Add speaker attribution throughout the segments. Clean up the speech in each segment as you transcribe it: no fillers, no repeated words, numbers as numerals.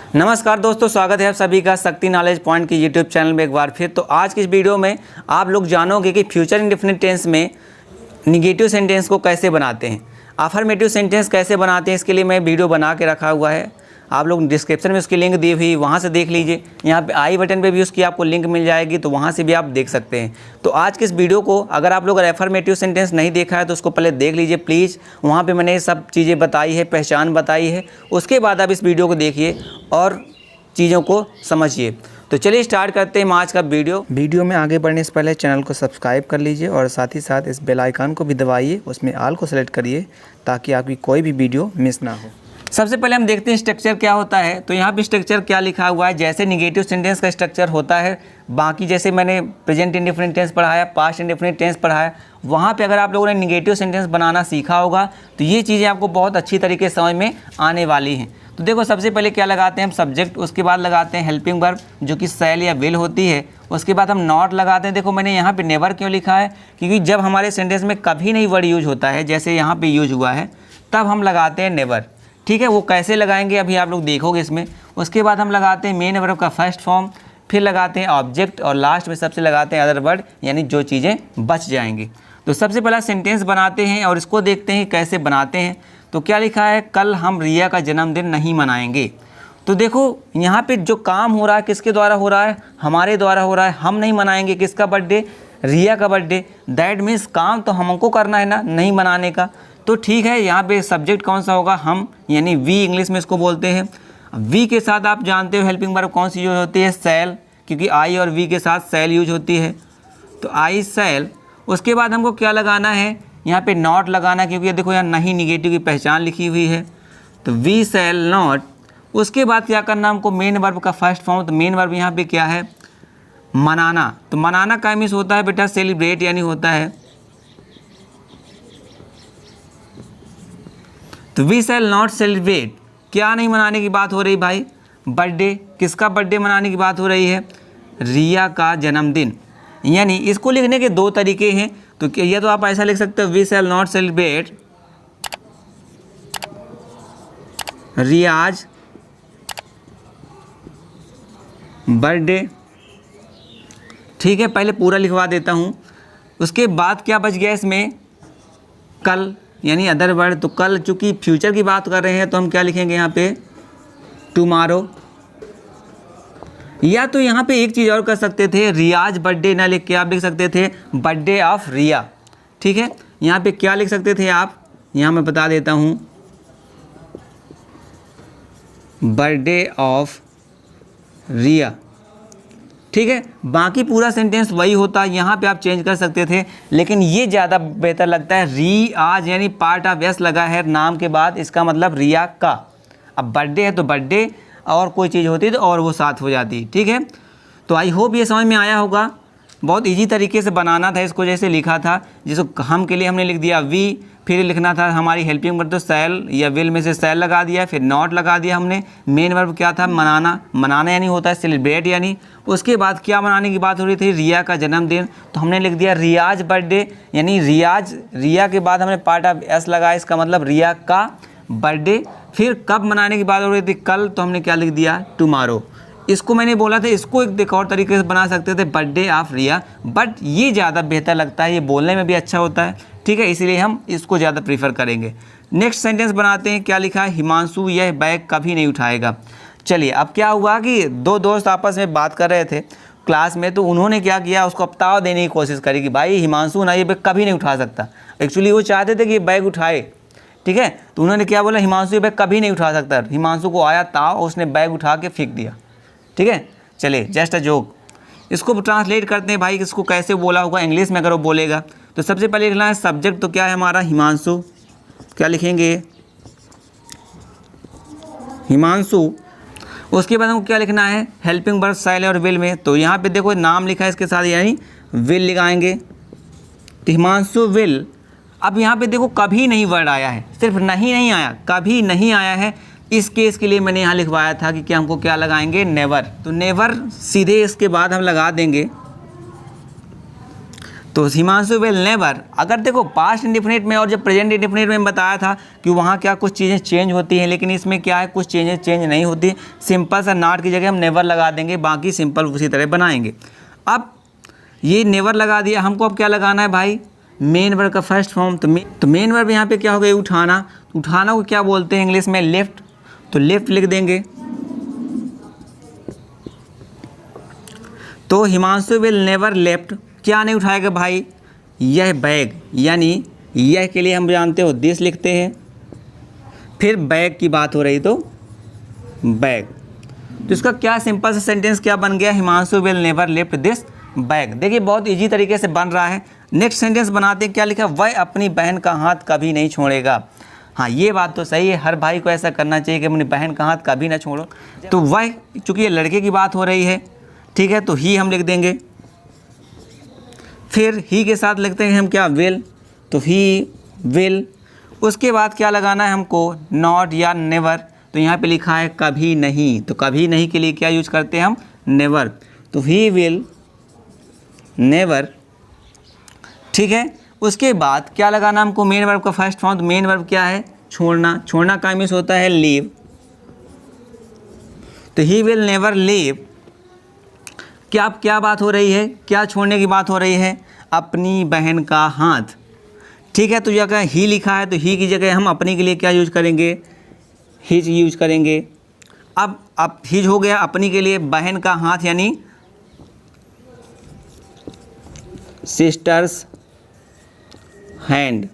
Speaker 1: नमस्कार दोस्तों, स्वागत है आप सभी का शक्ति नॉलेज पॉइंट की यूट्यूब चैनल में एक बार फिर। तो आज की इस वीडियो में आप लोग जानोगे कि फ्यूचर इंडेफिनिट टेंस में निगेटिव सेंटेंस को कैसे बनाते हैं, अफर्मेटिव सेंटेंस कैसे बनाते हैं। इसके लिए मैं वीडियो बना के रखा हुआ है, आप लोग डिस्क्रिप्शन में उसकी लिंक दी हुई, वहाँ से देख लीजिए। यहाँ पे आई बटन पे भी उसकी आपको लिंक मिल जाएगी, तो वहाँ से भी आप देख सकते हैं। तो आज के इस वीडियो को अगर आप लोग अफर्मेटिव सेंटेंस नहीं देखा है तो उसको पहले देख लीजिए प्लीज़। वहाँ पे मैंने सब चीज़ें बताई है, पहचान बताई है, उसके बाद आप इस वीडियो को देखिए और चीज़ों को समझिए। तो चलिए स्टार्ट करते हैं आज का वीडियो में आगे बढ़ने से पहले चैनल को सब्सक्राइब कर लीजिए और साथ ही साथ इस बेल आइकन को भी दबाइए, उसमें ऑल को सेलेक्ट करिए ताकि आपकी कोई भी वीडियो मिस ना हो। सबसे पहले हम देखते हैं स्ट्रक्चर क्या होता है। तो यहाँ पे स्ट्रक्चर क्या लिखा हुआ है, जैसे निगेटिव सेंटेंस का स्ट्रक्चर होता है, बाकी जैसे मैंने प्रेजेंट इंडेफिनिट टेंस पढ़ाया, पास्ट इंडेफिनिट टेंस पढ़ाया, वहाँ पे अगर आप लोगों ने निगेटिव सेंटेंस बनाना सीखा होगा तो ये चीज़ें आपको बहुत अच्छी तरीके से समझ में आने वाली हैं। तो देखो सबसे पहले क्या लगाते हैं हम, सब्जेक्ट, उसके बाद लगाते हैं हेल्पिंग वर्ब जो कि शैल या विल होती है, उसके बाद हम नॉट लगाते हैं। देखो मैंने यहाँ पे नेवर क्यों लिखा है, क्योंकि जब हमारे सेंटेंस में कभी नहीं वर्ड यूज होता है, जैसे यहाँ पे यूज हुआ है, तब हम लगाते हैं नेवर। ठीक है, वो कैसे लगाएंगे अभी आप लोग देखोगे इसमें। उसके बाद हम लगाते हैं मेन वर्ब का फर्स्ट फॉर्म, फिर लगाते हैं ऑब्जेक्ट और लास्ट में सबसे लगाते हैं अदर वर्ड, यानी जो चीज़ें बच जाएंगी। तो सबसे पहला सेंटेंस बनाते हैं और इसको देखते हैं कैसे बनाते हैं। तो क्या लिखा है, कल हम रिया का जन्मदिन नहीं मनाएंगे। तो देखो यहाँ पे जो काम हो रहा है किसके द्वारा हो रहा है, हमारे द्वारा हो रहा है। हम नहीं मनाएंगे, किसका बर्थडे, रिया का बर्थडे। दैट मीन्स काम तो हमको करना है ना, नहीं मनाने का। तो ठीक है, यहाँ पे सब्जेक्ट कौन सा होगा, हम, यानी वी इंग्लिश में इसको बोलते हैं। वी के साथ आप जानते हो हेल्पिंग वर्ब कौन सी यूज होती है, शैल, क्योंकि आई और वी के साथ शैल यूज होती है, तो आई शैल। उसके बाद हमको क्या लगाना है, यहाँ पे नॉट लगाना, क्योंकि देखो यहाँ नहीं निगेटिव की पहचान लिखी हुई है, तो वी शैल नॉट। उसके बाद क्या करना हमको, मेन वर्ब का फर्स्ट फॉर्म। तो मेन वर्ब यहाँ पे क्या है, मनाना। तो मनाना का मीन्स होता है बेटा सेलिब्रेट, यानी होता है। तो वी शैल नॉट सेलिब्रेट, क्या नहीं मनाने की बात हो रही भाई, बर्थडे। किसका बर्थडे मनाने की बात हो रही है, रिया का जन्मदिन। यानी इसको लिखने के दो तरीके हैं। तो या तो आप ऐसा लिख सकते हो, we shall not celebrate Riyaz birthday. ठीक है, पहले पूरा लिखवा देता हूँ। उसके बाद क्या बच गया इसमें, कल, यानी अदर वर्ड। तो कल, चूँकि फ्यूचर की बात कर रहे हैं तो हम क्या लिखेंगे यहाँ पे, टुमारो। या तो यहाँ पे एक चीज़ और कर सकते थे, रियाज बर्थडे ना लिख के आप लिख सकते थे बर्थडे ऑफ रिया। ठीक है, यहाँ पे क्या लिख सकते थे आप, यहाँ मैं बता देता हूँ, बर्थडे ऑफ रिया। ठीक है, बाकी पूरा सेंटेंस वही होता, यहाँ पे आप चेंज कर सकते थे, लेकिन ये ज़्यादा बेहतर लगता है। री आज यानी पार्ट ऑफ एस लगा है नाम के बाद, इसका मतलब रिया का। अब बर्थडे है तो बर्थडे, और कोई चीज़ होती तो और वो साथ हो जाती। ठीक है, तो आई होप ये समझ में आया होगा। बहुत इजी तरीके से बनाना था इसको, जैसे लिखा था, जिसको हम के लिए हमने लिख दिया वी, फिर लिखना था हमारी हेल्पिंग वर्ब, तो शैल या विल में से शैल लगा दिया, फिर नॉट लगा दिया हमने। मेन वर्ब क्या था, मनाना। मनाना यानी होता है सेलिब्रेट, यानी। उसके बाद क्या मनाने की बात हो रही थी, रिया का जन्मदिन, तो हमने लिख दिया रियाज बर्थडे, यानी रियाज, रिया के बाद हमने पार्ट ऑफ एस लगाया, इसका मतलब रिया का बर्थडे। फिर कब मनाने की बात हो रही थी, कल, तो हमने क्या लिख दिया, टुमारो। इसको मैंने बोला था, इसको एक और तरीके से बना सकते थे, बर्थडे ऑफ रिया, बट ये ज़्यादा बेहतर लगता है, ये बोलने में भी अच्छा होता है। ठीक है, इसीलिए हम इसको ज़्यादा प्रीफर करेंगे। नेक्स्ट सेंटेंस बनाते हैं। क्या लिखा है, हिमांशु यह बैग कभी नहीं उठाएगा। चलिए, अब क्या हुआ कि दो दोस्त आपस में बात कर रहे थे क्लास में, तो उन्होंने क्या किया, उसको अपताव देने की कोशिश करी कि भाई हिमांशु ना ये बैग कभी नहीं उठा सकता। एक्चुअली वो चाहते थे कि ये बैग उठाए। ठीक है, तो उन्होंने क्या बोला, हिमांशु ये बैग कभी नहीं उठा सकता। हिमांशु को आया ताव, उसने बैग उठा के फेंक दिया। ठीक है, चलिए, जस्ट अ जोक। इसको ट्रांसलेट करते हैं भाई, इसको कैसे बोला होगा इंग्लिश में अगर वो बोलेगा। तो सबसे पहले लिखना है सब्जेक्ट, तो क्या है हमारा, हिमांशु। क्या लिखेंगे, हिमांशु। उसके बाद हमको क्या लिखना है, हेल्पिंग वर्ब शैल और विल में। तो यहाँ पे देखो नाम लिखा है इसके साथ, यानी विल लगाएंगे, तो हिमांशु विल। अब यहाँ पे देखो कभी नहीं वर्ड आया है, सिर्फ नहीं आया, कभी नहीं आया है। इस केस के लिए मैंने यहाँ लिखवाया था कि हमको क्या लगाएंगे, नेवर। तो नेवर सीधे इसके बाद हम लगा देंगे, तो हिमांशु विल नेवर, अगर देखो पास्ट इंडेफिनिट में और जब प्रेजेंट इंडेफिनिट में बताया था कि वहाँ क्या कुछ चीज़ें चेंज होती हैं, लेकिन इसमें क्या है कुछ चीज़ें चेंज नहीं होती। सिंपल सा नॉट की जगह हम नेवर लगा देंगे, बाकी सिंपल उसी तरह बनाएंगे। अब ये नेवर लगा दिया, हमको अब क्या लगाना है भाई, मेन वर्ब का फर्स्ट फॉर्म। तो मेन वर्ब यहाँ पे क्या हो गया, उठाना। उठाना को क्या बोलते हैं इंग्लिश में, लिफ्ट। तो लिफ्ट लिख देंगे। तो हिमांशु विल नेवर लिफ्ट, क्या नहीं उठाएगा भाई, यह बैग, यानी यह के लिए हम जानते हो दिस लिखते हैं, फिर बैग की बात हो रही तो बैग। तो इसका क्या सिंपल सा सेंटेंस क्या बन गया, Himanshu will never lift this bag. देखिए बहुत इजी तरीके से बन रहा है। नेक्स्ट सेंटेंस बनाते हैं, क्या लिखा, वह अपनी बहन का हाथ कभी नहीं छोड़ेगा। हाँ ये बात तो सही है, हर भाई को ऐसा करना चाहिए कि अपनी बहन का हाथ कभी ना छोड़ो। तो वह, चूँकि ये लड़के की बात हो रही है, ठीक है, तो ही हम लिख देंगे। फिर ही के साथ लिखते हैं हम क्या, विल। तो ही विल। उसके बाद क्या लगाना है हमको, नॉट या नेवर। तो यहाँ पे लिखा है कभी नहीं, तो कभी नहीं के लिए क्या यूज करते हैं हम, नेवर। तो ही विल नेवर, ठीक है। उसके बाद क्या लगाना हमको, मेन वर्ब का फर्स्ट फॉर्म। तो मेन वर्ब क्या है, छोड़ना। छोड़ना का मीन्स होता है लीव। तो ही विल नेवर लीव, क्या बात हो रही है, क्या छोड़ने की बात हो रही है, अपनी बहन का हाथ, ठीक है। तो जगह ही लिखा है, तो ही की जगह हम अपनी के लिए क्या यूज करेंगे, हिज यूज करेंगे। अब हिज हो गया, अपनी के लिए बहन का हाथ यानी सिस्टर्स हैंड,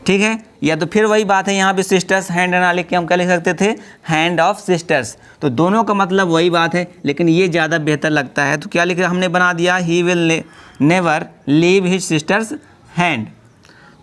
Speaker 1: ठीक है। या तो फिर वही बात है, यहाँ पे सिस्टर्स हैंड ना लिख के हम क्या लिख सकते थे, हैंड ऑफ सिस्टर्स। तो दोनों का मतलब वही बात है, लेकिन ये ज़्यादा बेहतर लगता है। तो क्या लिख हमने बना दिया, he will never leave his sisters hand.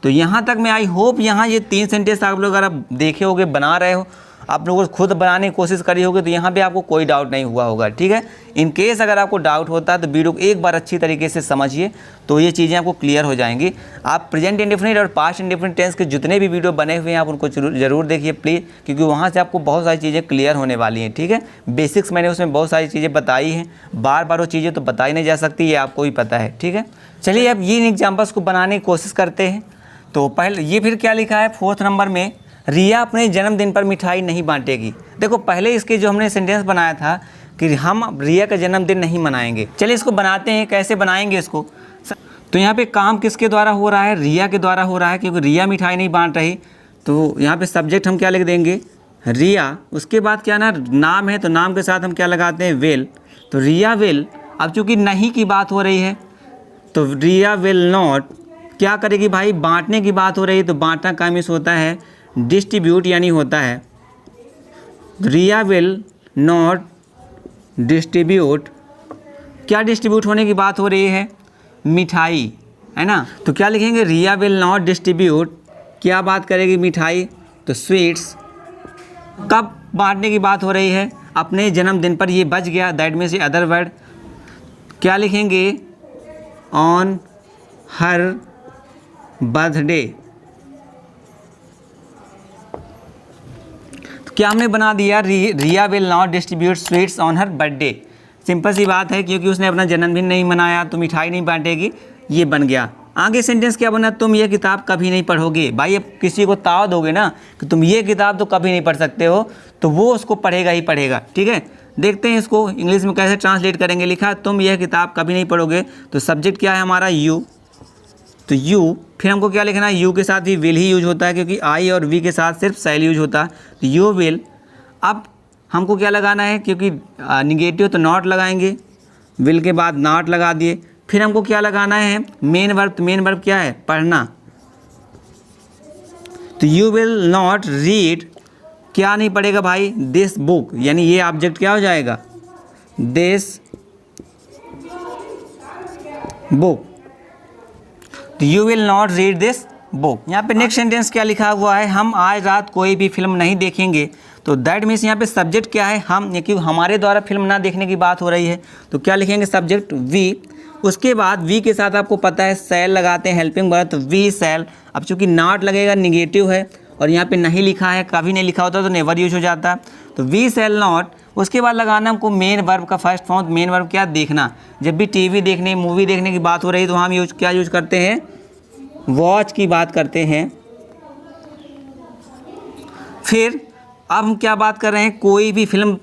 Speaker 1: तो यहाँ तक मैं आई होप यहाँ ये 3 सेंटेंस आप लोग अगर आप देखे होगे, बना रहे हो, आप लोगों को खुद बनाने की कोशिश करी होगी, तो यहाँ पे आपको कोई डाउट नहीं हुआ होगा, ठीक है। इन केस अगर आपको डाउट होता है तो वीडियो को एक बार अच्छी तरीके से समझिए, तो ये चीज़ें आपको क्लियर हो जाएंगी। आप प्रेजेंट इंडेफिनिट और पास्ट इंडेफिनिट टेंस के जितने भी वीडियो बने हुए हैं आप उनको ज़रूर देखिए प्लीज़, क्योंकि वहाँ से आपको बहुत सारी चीज़ें क्लियर होने वाली हैं, ठीक है। बेसिक्स मैंने उसमें बहुत सारी चीज़ें बताई हैं, बार बार वो चीज़ें तो बताई नहीं जा सकती, ये आपको भी पता है, ठीक है। चलिए अब ये एग्जाम्पल्स को बनाने की कोशिश करते हैं। तो पहले ये फिर क्या लिखा है 4th नंबर में, रिया अपने जन्मदिन पर मिठाई नहीं बांटेगी। देखो पहले इसके जो हमने सेंटेंस बनाया था कि हम रिया का जन्मदिन नहीं मनाएंगे। चलिए इसको बनाते हैं, कैसे बनाएंगे इसको। तो यहाँ पे काम किसके द्वारा हो रहा है, रिया के द्वारा हो रहा है, क्योंकि रिया मिठाई नहीं बांट रही। तो यहाँ पे सब्जेक्ट हम क्या लिख देंगे, रिया। उसके बाद क्या ना, नाम है, तो नाम के साथ हम क्या लगाते हैं, विल। तो रिया विल। अब चूँकि नहीं की बात हो रही है, तो रिया विल नॉट क्या करेगी भाई, बांटने की बात हो रही है, तो बांटना का मीन्स होता है डिस्ट्रीब्यूट, यानी होता है रिया विल नॉट डिस्ट्रीब्यूट। क्या डिस्ट्रीब्यूट होने की बात हो रही है, मिठाई, है ना। तो क्या लिखेंगे, रिया विल नॉट डिस्ट्रीब्यूट, क्या बात करेगी, मिठाई। तो स्वीट्स। कब बांटने की बात हो रही है, अपने जन्मदिन पर, ये बच गया, दैट मीन्स अदर वर्ड। क्या लिखेंगे, ऑन हर बर्थडे। क्या हमने बना दिया, Riya will not distribute sweets on हर बर्थडे। सिंपल सी बात है, क्योंकि उसने अपना जन्मदिन नहीं मनाया तो मिठाई नहीं बांटेगी, ये बन गया। आगे सेंटेंस क्या बना, तुम ये किताब कभी नहीं पढ़ोगे। भाई अब किसी को ताव दोगे ना कि तुम ये किताब तो कभी नहीं पढ़ सकते हो, तो वो उसको पढ़ेगा ही पढ़ेगा, ठीक है। देखते हैं इसको इंग्लिश में कैसे ट्रांसलेट करेंगे। लिखा तुम यह किताब कभी नहीं पढ़ोगे, तो सब्जेक्ट क्या है हमारा, यू। तो यू, फिर हमको क्या लिखना है, यू के साथ भी विल ही यूज होता है, क्योंकि आई और वी के साथ सिर्फ शैल यूज होता है। तो यू विल। अब हमको क्या लगाना है, क्योंकि निगेटिव तो नॉट लगाएंगे, विल के बाद नॉट लगा दिए। फिर हमको क्या लगाना है, मेन वर्ब। तो मेन वर्ब क्या है, पढ़ना। तो यू विल नॉट रीड, क्या नहीं पढ़ेगा भाई, दिस बुक, यानी ये ऑब्जेक्ट क्या हो जाएगा, दिस बुक। तो you will not read this book. यहाँ पे नेक्स्ट सेंटेंस क्या लिखा हुआ है, हम आज रात कोई भी फिल्म नहीं देखेंगे। तो दैट मीन्स यहाँ पे सब्जेक्ट क्या है, हम, क्योंकि हमारे द्वारा फिल्म ना देखने की बात हो रही है, तो क्या लिखेंगे, सब्जेक्ट वी। उसके बाद वी के साथ आपको पता है शैल लगाते हैं, हेल्पिंग वर्ब, तो वी शैल। अब चूँकि नॉट लगेगा, निगेटिव है, और यहाँ पे नहीं लिखा है, कभी नहीं लिखा होता तो नेवर यूज हो जाता। तो वी शैल नॉट, उसके बाद लगाना हमको मेन वर्ब का फर्स्ट फॉर्म। मेन वर्ब क्या? देखना। जब भी टीवी देखने, मूवी देखने की बात हो रही तो हम क्या यूज करते हैं? वॉच की बात करते हैं। फिर अब हम क्या बात कर रहे हैं? कोई भी फिल्म।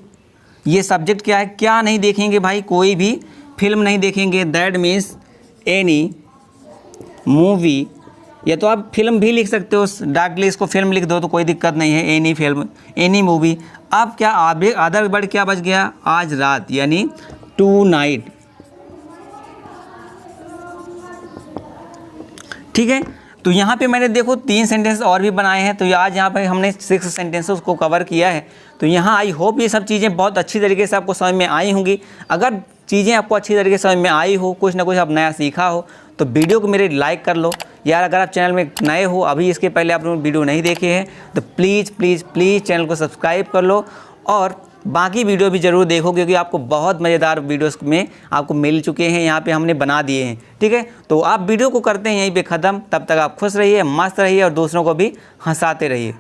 Speaker 1: ये सब्जेक्ट क्या है? क्या नहीं देखेंगे भाई? कोई भी फिल्म नहीं देखेंगे। दैट मीन्स एनी मूवी, या तो आप फिल्म भी लिख सकते हो, डायरेक्टली इसको फिल्म लिख दो तो कोई दिक्कत नहीं है। Any film, any movie. अब क्या अदर वर्ड क्या बच गया? आज रात, यानी टू नाइट। ठीक है, तो यहाँ पे मैंने देखो 3 सेंटेंस और भी बनाए हैं। तो आज यहाँ पे हमने 6 सेंटेंसेस को कवर किया है। तो यहाँ आई होप ये सब चीज़ें बहुत अच्छी तरीके से आपको समझ में आई होंगी। अगर चीज़ें आपको अच्छी तरीके से समझ में आई हो, कुछ ना कुछ आप नया सीखा हो, तो वीडियो को मेरे लाइक कर लो यार। अगर आप चैनल में नए हो, अभी इसके पहले आप लोग वीडियो नहीं देखे हैं, तो प्लीज़ प्लीज़ प्लीज़ चैनल को सब्सक्राइब कर लो और बाकी वीडियो भी ज़रूर देखो, क्योंकि आपको बहुत मज़ेदार वीडियोस में आपको मिल चुके हैं, यहाँ पे हमने बना दिए हैं। ठीक है, तो आप वीडियो को करते हैं यहीं पे ख़त्म। तब तक आप खुश रहिए, मस्त रहिए और दूसरों को भी हंसाते रहिए।